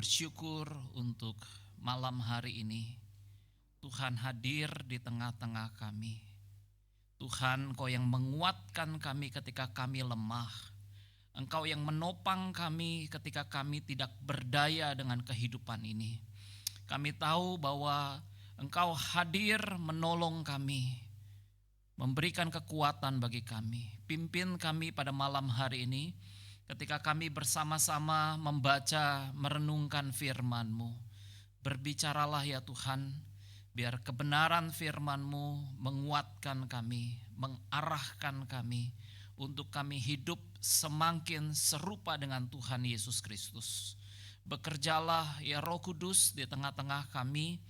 bersyukur untuk malam hari ini. Tuhan hadir di tengah-tengah kami. Tuhan, Engkau yang menguatkan kami ketika kami lemah. Engkau yang menopang kami ketika kami tidak berdaya dengan kehidupan ini. Kami tahu bahwa Engkau hadir menolong kami, memberikan kekuatan bagi kami. Pimpin kami pada malam hari ini ketika kami bersama-sama membaca, merenungkan firman-Mu. Berbicaralah ya Tuhan, biar kebenaran firman-Mu menguatkan kami, mengarahkan kami, untuk kami hidup semakin serupa dengan Tuhan Yesus Kristus. Bekerjalah ya Roh Kudus di tengah-tengah kami,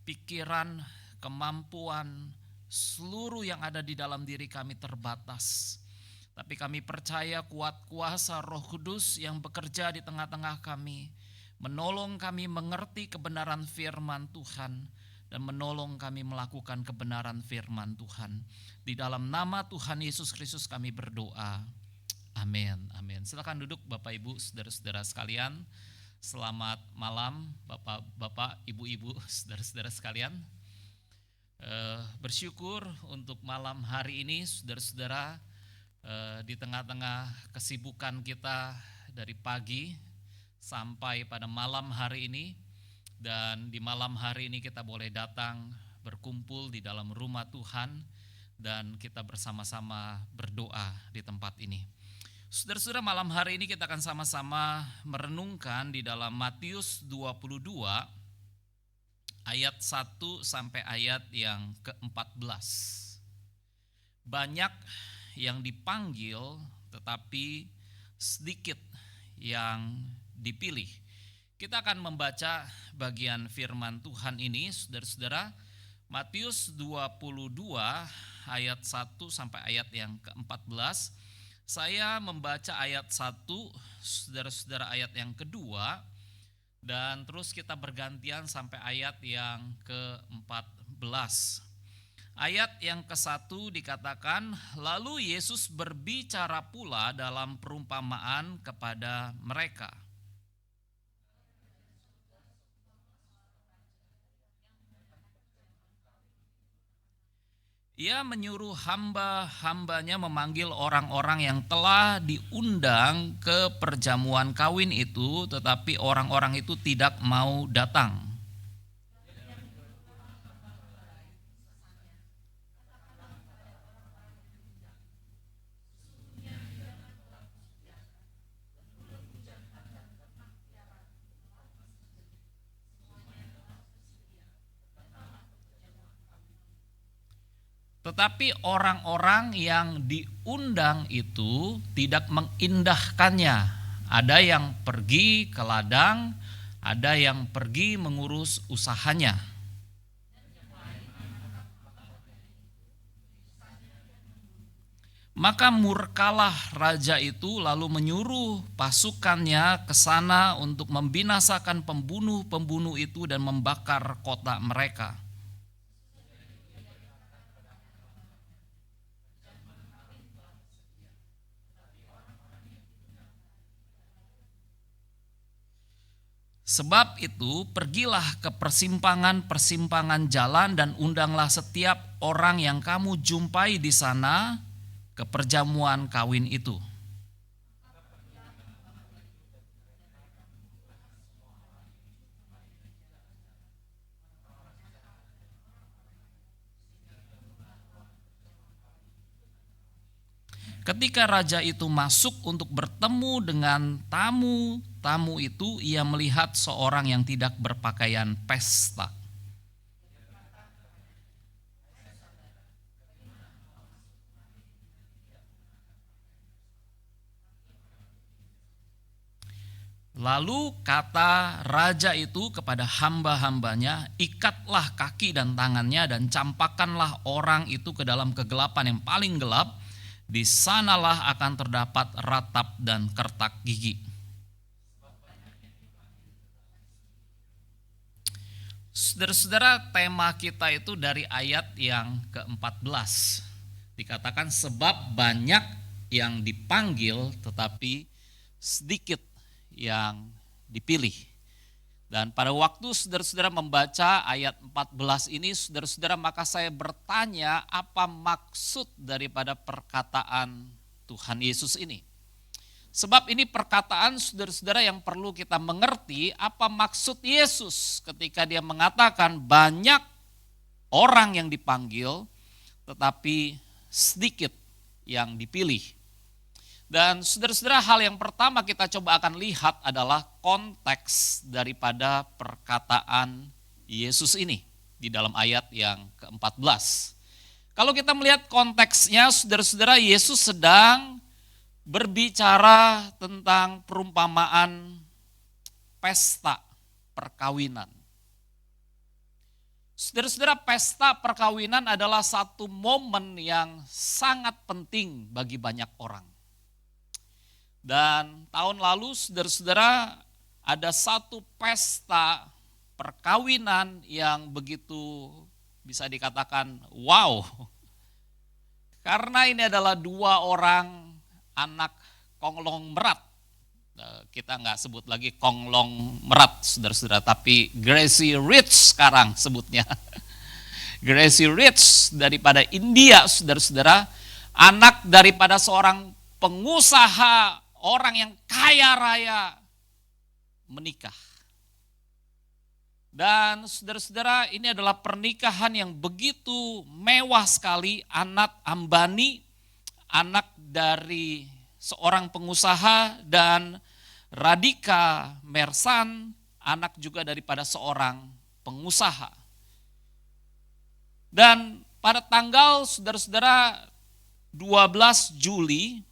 pikiran, kemampuan, seluruh yang ada di dalam diri kami terbatas. Tapi kami percaya kuat kuasa Roh Kudus yang bekerja di tengah-tengah kami, menolong kami mengerti kebenaran firman Tuhan, dan menolong kami melakukan kebenaran firman Tuhan. Di dalam nama Tuhan Yesus Kristus kami berdoa. Amin. Amin. Silakan duduk Bapak Ibu, saudara-saudara sekalian. Selamat malam Bapak, Ibu-ibu, saudara-saudara sekalian. Bersyukur untuk malam hari ini, saudara-saudara. Di tengah-tengah kesibukan kita dari pagi sampai pada malam hari ini, dan di malam hari ini kita boleh datang berkumpul di dalam rumah Tuhan dan kita bersama-sama berdoa di tempat ini. Saudara-saudara, malam hari ini kita akan sama-sama merenungkan di dalam Matius 22 ayat 1 sampai ayat yang ke-14. Banyak yang dipanggil tetapi sedikit yang dipilih. Kita akan membaca bagian firman Tuhan ini, saudara-saudara. Matius 22 ayat 1 sampai ayat yang ke-14. Saya membaca ayat 1, saudara-saudara ayat yang kedua, dan terus kita bergantian sampai ayat yang ke-14. Ayat yang ke-1 dikatakan, lalu Yesus berbicara pula dalam perumpamaan kepada mereka. Ia menyuruh hamba-hambanya memanggil orang-orang yang telah diundang ke perjamuan kawin itu, tetapi orang-orang itu tidak mau datang. Tetapi orang-orang yang diundang itu tidak mengindahkannya. Ada yang pergi ke ladang, ada yang pergi mengurus usahanya. Maka murkalah raja itu lalu menyuruh pasukannya ke sana untuk membinasakan pembunuh-pembunuh itu dan membakar kota mereka. Sebab itu pergilah ke persimpangan-persimpangan jalan dan undanglah setiap orang yang kamu jumpai di sana ke perjamuan kawin itu. Ketika raja itu masuk untuk bertemu dengan tamu itu, ia melihat seorang yang tidak berpakaian pesta. Lalu kata raja itu kepada hamba-hambanya, ikatlah kaki dan tangannya dan campakkanlah orang itu ke dalam kegelapan yang paling gelap. Di sanalah akan terdapat ratap dan kertak gigi. Saudara-saudara, tema kita itu dari ayat yang ke-14. Dikatakan sebab banyak yang dipanggil tetapi sedikit yang dipilih. Dan pada waktu saudara-saudara membaca ayat 14 ini, saudara-saudara, maka saya bertanya apa maksud daripada perkataan Tuhan Yesus ini. Sebab ini perkataan saudara-saudara yang perlu kita mengerti apa maksud Yesus ketika dia mengatakan banyak orang yang dipanggil tetapi sedikit yang dipilih. Dan saudara-saudara, hal yang pertama kita coba akan lihat adalah konteks daripada perkataan Yesus ini di dalam ayat yang ke-14. Kalau kita melihat konteksnya, saudara-saudara, Yesus sedang berbicara tentang perumpamaan pesta perkawinan. Saudara-saudara, pesta perkawinan adalah satu momen yang sangat penting bagi banyak orang. Dan tahun lalu saudara-saudara ada satu pesta perkawinan yang begitu bisa dikatakan wow. Karena ini adalah dua orang anak konglomerat. Kita nggak sebut lagi konglomerat saudara-saudara, tapi Gracie Rich sekarang sebutnya. Gracie Rich daripada India saudara-saudara, anak daripada seorang pengusaha, orang yang kaya raya menikah. Dan saudara-saudara, ini adalah pernikahan yang begitu mewah sekali. Anak Ambani, anak dari seorang pengusaha, dan Radhika Mersan, anak juga daripada seorang pengusaha. Dan pada tanggal saudara-saudara 12 Juli,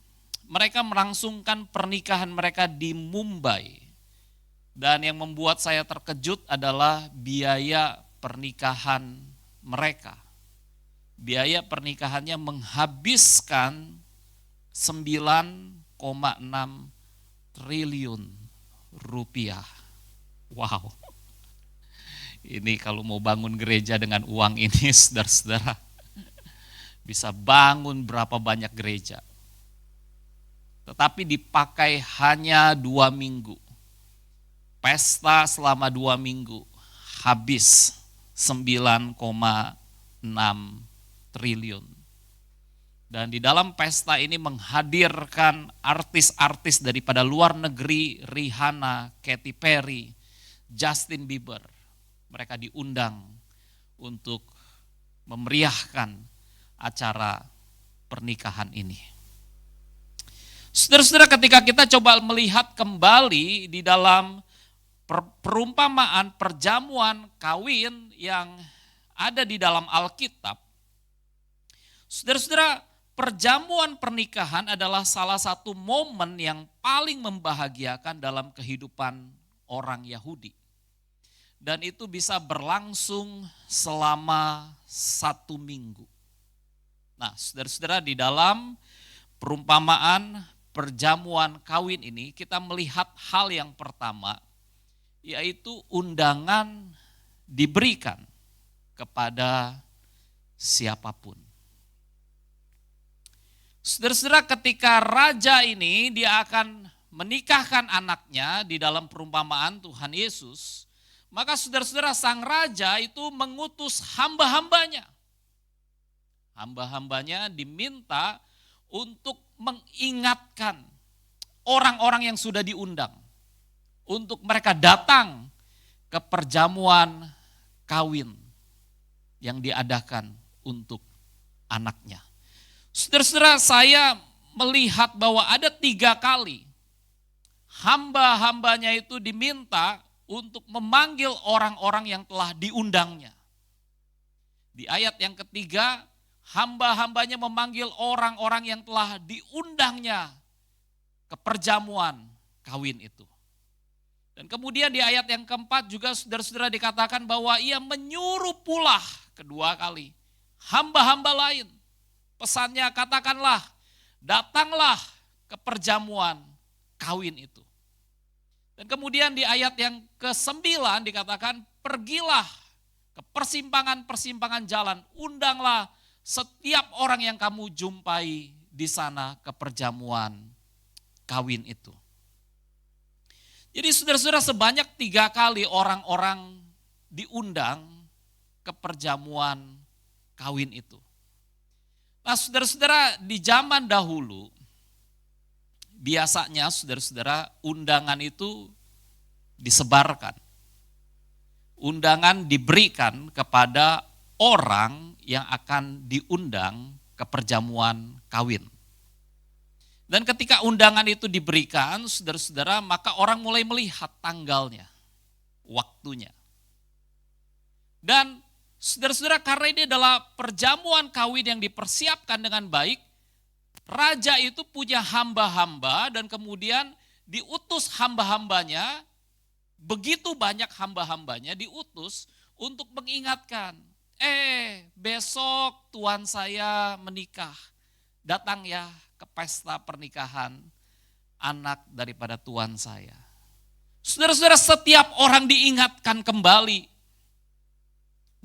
mereka melangsungkan pernikahan mereka di Mumbai. Dan yang membuat saya terkejut adalah biaya pernikahan mereka. Biaya pernikahannya menghabiskan 9,6 triliun rupiah. Wow. Ini kalau mau bangun gereja dengan uang ini, saudara-saudara, bisa bangun berapa banyak gereja. Tetapi dipakai hanya 2 minggu. Pesta selama 2 minggu habis 9,6 triliun. Dan di dalam pesta ini menghadirkan artis-artis daripada luar negeri, Rihanna, Katy Perry, Justin Bieber. Mereka diundang untuk memeriahkan acara pernikahan ini. Saudara-saudara, ketika kita coba melihat kembali di dalam perumpamaan perjamuan kawin yang ada di dalam Alkitab, saudara-saudara, perjamuan pernikahan adalah salah satu momen yang paling membahagiakan dalam kehidupan orang Yahudi. Dan itu bisa berlangsung selama 1 minggu. Nah, saudara-saudara, di dalam perumpamaan perjamuan kawin ini kita melihat hal yang pertama, yaitu undangan diberikan kepada siapapun. Saudara-saudara, ketika raja ini dia akan menikahkan anaknya di dalam perumpamaan Tuhan Yesus, maka saudara-saudara, sang raja itu mengutus hamba-hambanya. Hamba-hambanya diminta untuk mengingatkan orang-orang yang sudah diundang untuk mereka datang ke perjamuan kawin yang diadakan untuk anaknya. Saudara-saudara, saya melihat bahwa ada 3 kali hamba-hambanya itu diminta untuk memanggil orang-orang yang telah diundangnya. Di ayat yang ketiga, hamba-hambanya memanggil orang-orang yang telah diundangnya ke perjamuan kawin itu. Dan kemudian di ayat yang keempat juga saudara-saudara dikatakan bahwa ia menyuruh pula kedua kali hamba-hamba lain. Pesannya, katakanlah, datanglah ke perjamuan kawin itu. Dan kemudian di ayat yang ke-9 dikatakan, pergilah ke persimpangan-persimpangan jalan, undanglah setiap orang yang kamu jumpai di sana ke perjamuan kawin itu. Jadi saudara-saudara, sebanyak 3 kali orang-orang diundang ke perjamuan kawin itu. Nah saudara-saudara, di zaman dahulu biasanya saudara-saudara undangan itu disebarkan. Undangan diberikan kepada orang yang akan diundang ke perjamuan kawin. Dan ketika undangan itu diberikan, saudara-saudara, maka orang mulai melihat tanggalnya, waktunya. Dan saudara-saudara, karena ini adalah perjamuan kawin yang dipersiapkan dengan baik, raja itu punya hamba-hamba dan kemudian diutus hamba-hambanya, begitu banyak hamba-hambanya diutus untuk mengingatkan, besok tuan saya menikah, datang ya ke pesta pernikahan anak daripada tuan saya. Saudara-saudara, setiap orang diingatkan kembali,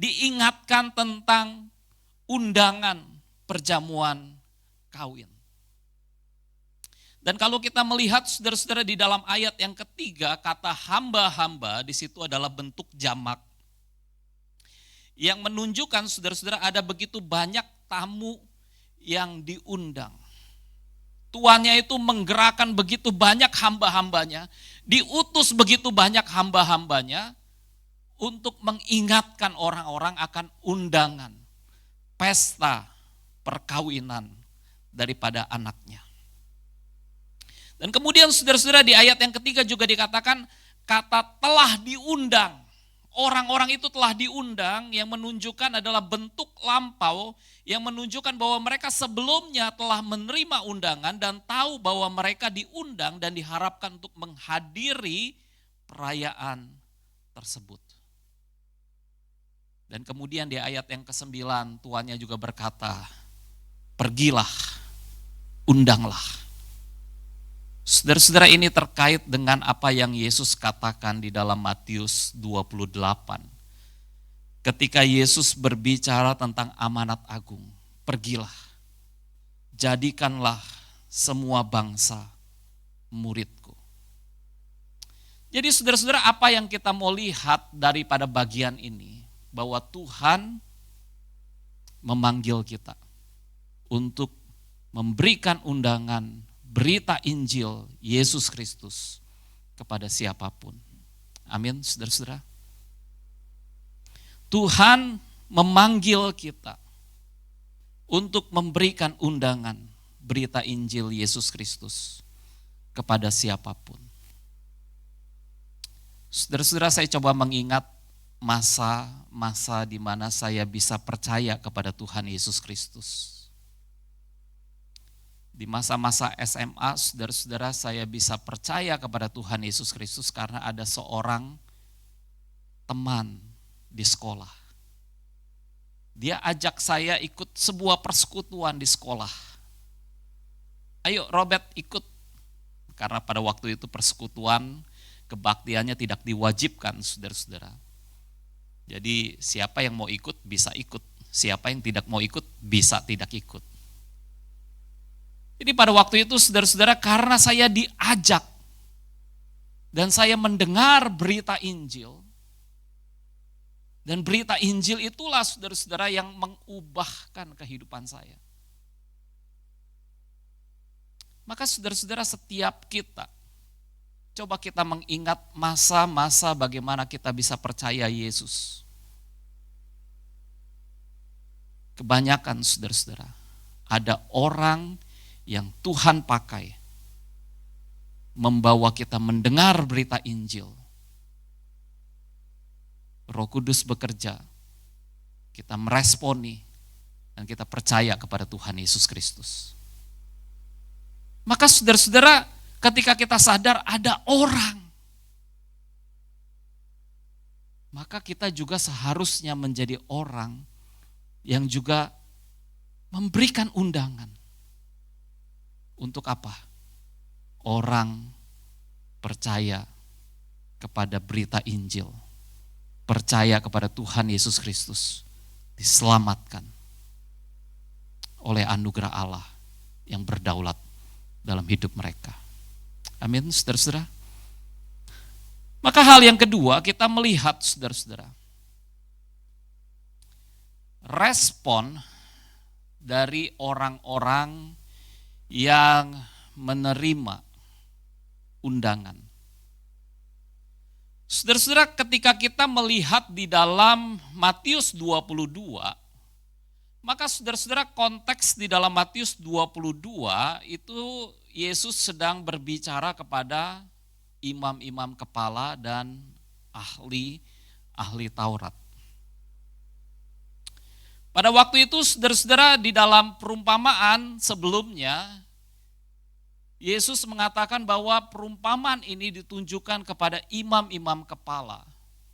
diingatkan tentang undangan perjamuan kawin. Dan kalau kita melihat saudara-saudara di dalam ayat yang ketiga, kata hamba-hamba di situ adalah bentuk jamak. Yang menunjukkan saudara-saudara ada begitu banyak tamu yang diundang. Tuannya itu menggerakkan begitu banyak hamba-hambanya, diutus begitu banyak hamba-hambanya untuk mengingatkan orang-orang akan undangan, pesta perkawinan daripada anaknya. Dan kemudian saudara-saudara di ayat yang ketiga juga dikatakan kata telah diundang. Orang-orang itu telah diundang yang menunjukkan adalah bentuk lampau yang menunjukkan bahwa mereka sebelumnya telah menerima undangan dan tahu bahwa mereka diundang dan diharapkan untuk menghadiri perayaan tersebut. Dan kemudian di ayat yang ke-9 tuannya juga berkata, pergilah, undanglah. Saudara-saudara, ini terkait dengan apa yang Yesus katakan di dalam Matius 28. Ketika Yesus berbicara tentang amanat agung, pergilah, jadikanlah semua bangsa muridku. Jadi saudara-saudara, apa yang kita mau lihat daripada bagian ini, bahwa Tuhan memanggil kita untuk memberikan undangan berita Injil Yesus Kristus kepada siapapun. Amin, saudara-saudara. Tuhan memanggil kita untuk memberikan undangan berita Injil Yesus Kristus kepada siapapun. Saudara-saudara, saya coba mengingat masa-masa di mana saya bisa percaya kepada Tuhan Yesus Kristus. Di masa-masa SMA, saudara-saudara, saya bisa percaya kepada Tuhan Yesus Kristus karena ada seorang teman di sekolah. Dia ajak saya ikut sebuah persekutuan di sekolah. Ayo Robert ikut. Karena pada waktu itu persekutuan kebaktiannya tidak diwajibkan, saudara-saudara. Jadi siapa yang mau ikut bisa ikut. Siapa yang tidak mau ikut bisa tidak ikut. Jadi pada waktu itu saudara-saudara, karena saya diajak dan saya mendengar berita Injil, dan berita Injil itulah saudara-saudara yang mengubahkan kehidupan saya. Maka saudara-saudara, setiap kita, coba kita mengingat masa-masa bagaimana kita bisa percaya Yesus. Kebanyakan saudara-saudara, ada orang yang Tuhan pakai membawa kita mendengar berita Injil. Roh Kudus bekerja, kita meresponi dan kita percaya kepada Tuhan Yesus Kristus. Maka saudara-saudara, ketika kita sadar ada orang, maka kita juga seharusnya menjadi orang yang juga memberikan undangan. Untuk apa? Orang percaya kepada berita Injil, percaya kepada Tuhan Yesus Kristus, diselamatkan oleh anugerah Allah yang berdaulat dalam hidup mereka. Amin, saudara-saudara. Maka hal yang kedua, kita melihat saudara-saudara, respon dari orang-orang yang menerima undangan. Saudara-saudara, ketika kita melihat di dalam Matius 22, maka saudara-saudara, konteks di dalam Matius 22 itu Yesus sedang berbicara kepada imam-imam kepala dan ahli Taurat. Pada waktu itu saudara-saudara, di dalam perumpamaan sebelumnya, Yesus mengatakan bahwa perumpamaan ini ditunjukkan kepada imam-imam kepala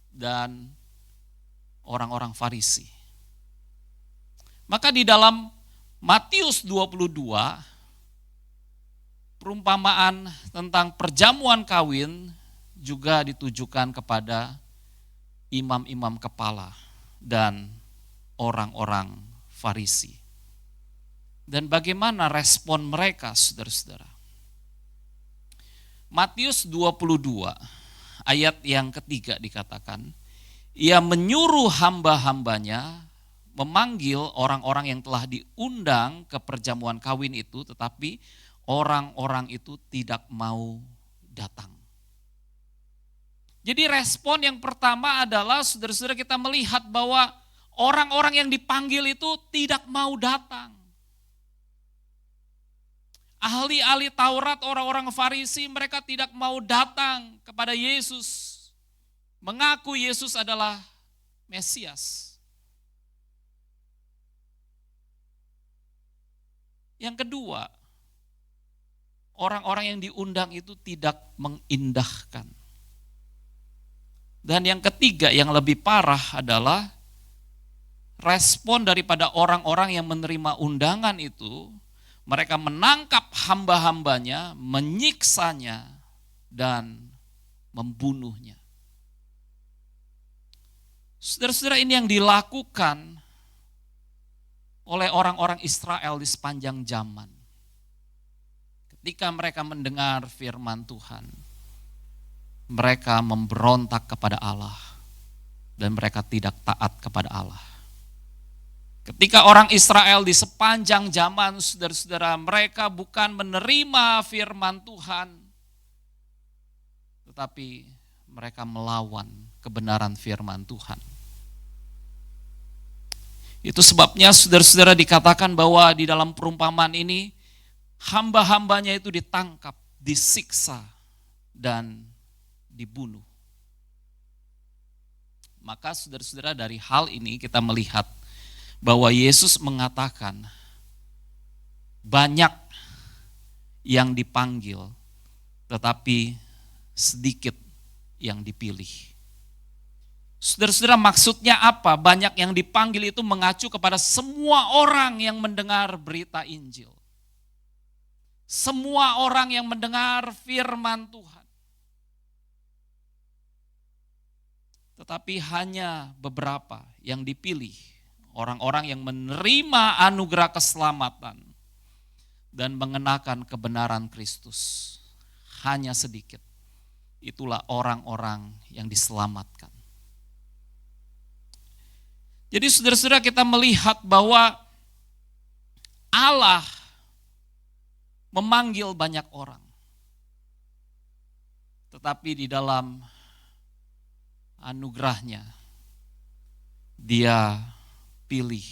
dan orang-orang Farisi. Maka di dalam Matius 22, perumpamaan tentang perjamuan kawin juga ditujukan kepada imam-imam kepala dan orang-orang Farisi. Dan bagaimana respon mereka, saudara-saudara? Matius 22 ayat yang ketiga dikatakan, ia menyuruh hamba-hambanya memanggil orang-orang yang telah diundang ke perjamuan kawin itu, tetapi orang-orang itu tidak mau datang. Jadi respon yang pertama adalah saudara-saudara, kita melihat bahwa orang-orang yang dipanggil itu tidak mau datang. Ahli-ahli Taurat, orang-orang Farisi, mereka tidak mau datang kepada Yesus. Mengaku Yesus adalah Mesias. Yang kedua, orang-orang yang diundang itu tidak mengindahkan. Dan yang ketiga, yang lebih parah adalah respon daripada orang-orang yang menerima undangan itu, mereka menangkap hamba-hambanya, menyiksanya, dan membunuhnya. Saudara-saudara, ini yang dilakukan oleh orang-orang Israel di sepanjang zaman. Ketika mereka mendengar firman Tuhan, mereka memberontak kepada Allah dan mereka tidak taat kepada Allah. Ketika orang Israel di sepanjang zaman, saudara-saudara, mereka bukan menerima firman Tuhan, tetapi mereka melawan kebenaran firman Tuhan. Itu sebabnya saudara-saudara dikatakan bahwa di dalam perumpamaan ini, hamba-hambanya itu ditangkap, disiksa, dan dibunuh. Maka saudara-saudara, dari hal ini kita melihat bahwa Yesus mengatakan banyak yang dipanggil, tetapi sedikit yang dipilih. Saudara-saudara, maksudnya apa? Banyak yang dipanggil itu mengacu kepada semua orang yang mendengar berita Injil. Semua orang yang mendengar firman Tuhan. Tetapi hanya beberapa yang dipilih. Orang-orang yang menerima anugerah keselamatan dan mengenakan kebenaran Kristus. Hanya sedikit. Itulah orang-orang yang diselamatkan. Jadi saudara-saudara, kita melihat bahwa Allah memanggil banyak orang. Tetapi di dalam anugerahnya, Dia pilih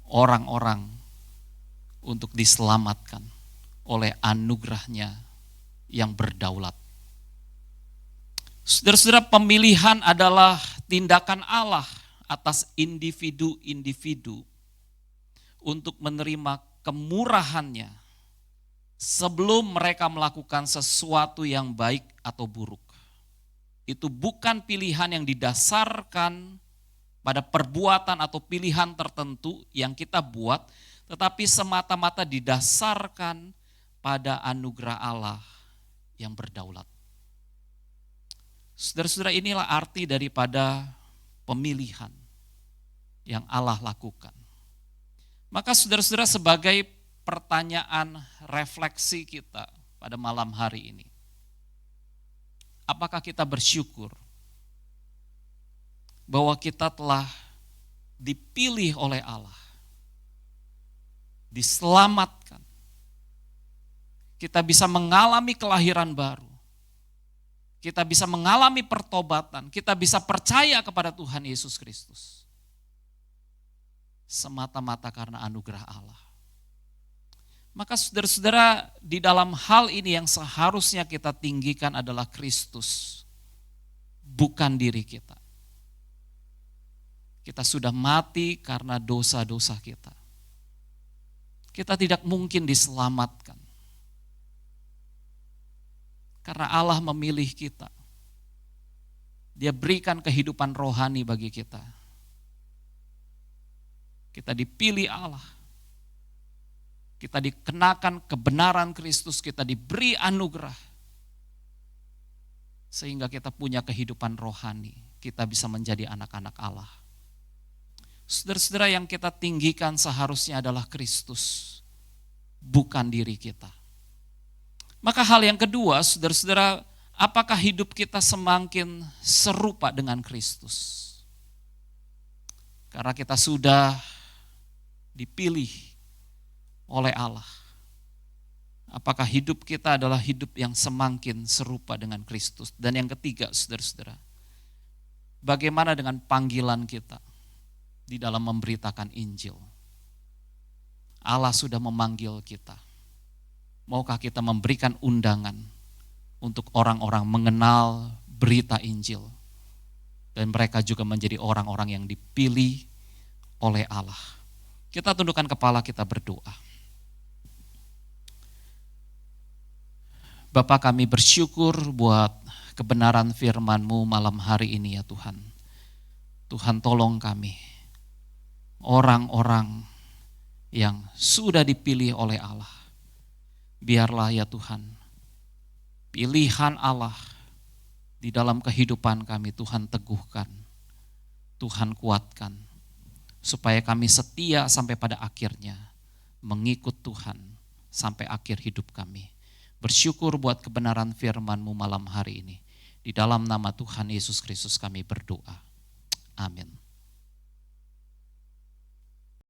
orang-orang untuk diselamatkan oleh anugerahnya yang berdaulat. Saudara-saudara, pemilihan adalah tindakan Allah atas individu-individu untuk menerima kemurahannya sebelum mereka melakukan sesuatu yang baik atau buruk. Itu bukan pilihan yang didasarkan pada perbuatan atau pilihan tertentu yang kita buat, tetapi semata-mata didasarkan pada anugerah Allah yang berdaulat. Saudara-saudara, inilah arti daripada pemilihan yang Allah lakukan. Maka saudara-saudara, sebagai pertanyaan refleksi kita pada malam hari ini, Apakah kita bersyukur bahwa kita telah dipilih oleh Allah, diselamatkan, kita bisa mengalami kelahiran baru, kita bisa mengalami pertobatan, kita bisa percaya kepada Tuhan Yesus Kristus. Semata-mata karena anugerah Allah. Maka saudara-saudara, di dalam hal ini yang seharusnya kita tinggikan adalah Kristus, bukan diri kita. Kita sudah mati karena dosa-dosa kita. Kita tidak mungkin diselamatkan. Karena Allah memilih kita. Dia berikan kehidupan rohani bagi kita. Kita dipilih Allah. Kita dikenakan kebenaran Kristus, kita diberi anugerah. Sehingga kita punya kehidupan rohani. Kita bisa menjadi anak-anak Allah. Saudara-saudara, yang kita tinggikan seharusnya adalah Kristus, bukan diri kita. Maka hal yang kedua, saudara-saudara, apakah hidup kita semakin serupa dengan Kristus? Karena kita sudah dipilih oleh Allah. Apakah hidup kita adalah hidup yang semakin serupa dengan Kristus? Dan yang ketiga, saudara-saudara, bagaimana dengan panggilan kita di dalam memberitakan Injil? Allah sudah memanggil kita. Maukah kita memberikan undangan untuk orang-orang mengenal berita Injil? Dan mereka juga menjadi orang-orang yang dipilih oleh Allah. Kita tundukkan kepala, kita berdoa. Bapa, kami bersyukur buat kebenaran firman-Mu malam hari ini ya Tuhan. Tuhan, tolong kami, orang-orang yang sudah dipilih oleh Allah. Biarlah ya Tuhan, pilihan Allah di dalam kehidupan kami Tuhan teguhkan, Tuhan kuatkan, supaya kami setia sampai pada akhirnya, mengikut Tuhan sampai akhir hidup kami. Bersyukur buat kebenaran firman-Mu malam hari ini. Di dalam nama Tuhan Yesus Kristus kami berdoa. Amin.